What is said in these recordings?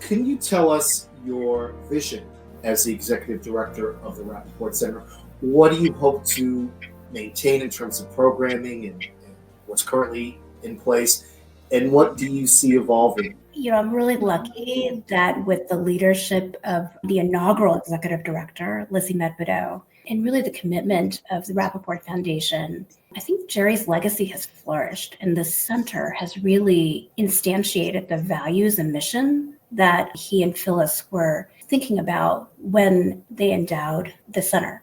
Can you tell us your vision as the executive director of the Rappaport Center? What do you hope to maintain in terms of programming and what's currently in place? And what do you see evolving? I'm really lucky that with the leadership of the inaugural executive director, Lizzie Medvedeau, and really the commitment of the Rappaport Foundation, I think Jerry's legacy has flourished, and the center has really instantiated the values and mission that he and Phyllis were thinking about when they endowed the center.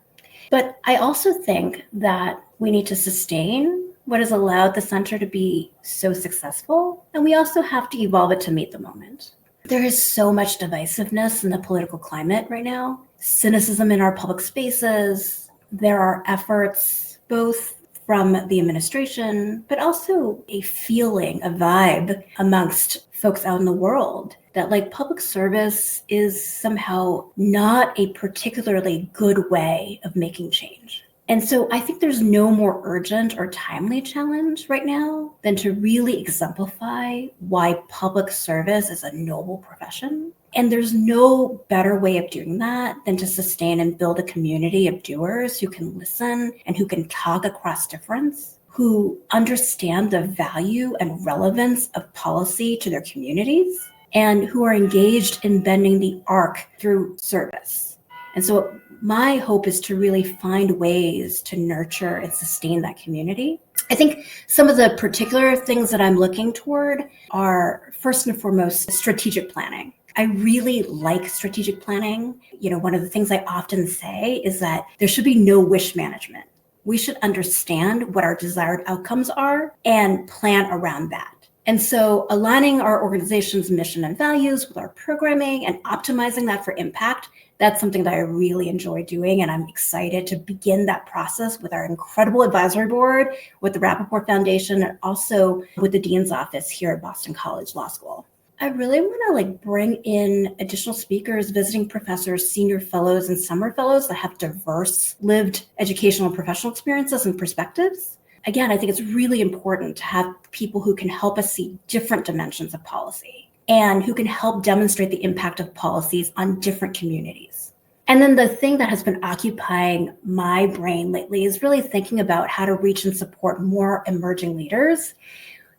But I also think that we need to sustain what has allowed the center to be so successful, and we also have to evolve it to meet the moment. There is so much divisiveness in the political climate right now, cynicism in our public spaces. There are efforts both from the administration, but also a feeling, a vibe amongst folks out in the world that public service is somehow not a particularly good way of making change. And so I think there's no more urgent or timely challenge right now than to really exemplify why public service is a noble profession. And there's no better way of doing that than to sustain and build a community of doers who can listen and who can talk across difference, who understand the value and relevance of policy to their communities, and who are engaged in bending the arc through service. And so my hope is to really find ways to nurture and sustain that community. I think some of the particular things that I'm looking toward are, first and foremost, strategic planning. I really like strategic planning. One of the things I often say is that there should be no wish management. We should understand what our desired outcomes are and plan around that. And so aligning our organization's mission and values with our programming and optimizing that for impact, that's something that I really enjoy doing. And I'm excited to begin that process with our incredible advisory board, with the Rappaport Foundation, and also with the Dean's Office here at Boston College Law School. I really want to bring in additional speakers, visiting professors, senior fellows, and summer fellows that have diverse lived educational and professional experiences and perspectives. Again, I think it's really important to have people who can help us see different dimensions of policy and who can help demonstrate the impact of policies on different communities. And then the thing that has been occupying my brain lately is really thinking about how to reach and support more emerging leaders.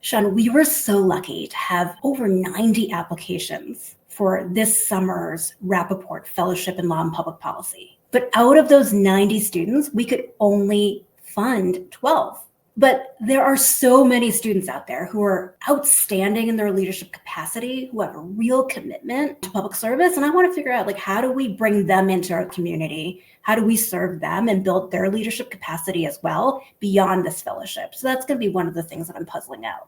Sean, we were so lucky to have over 90 applications for this summer's Rappaport Fellowship in Law and Public Policy. But out of those 90 students, we could only fund 12. But there are so many students out there who are outstanding in their leadership capacity, who have a real commitment to public service. And I want to figure out, how do we bring them into our community? How do we serve them and build their leadership capacity as well beyond this fellowship? So that's going to be one of the things that I'm puzzling out.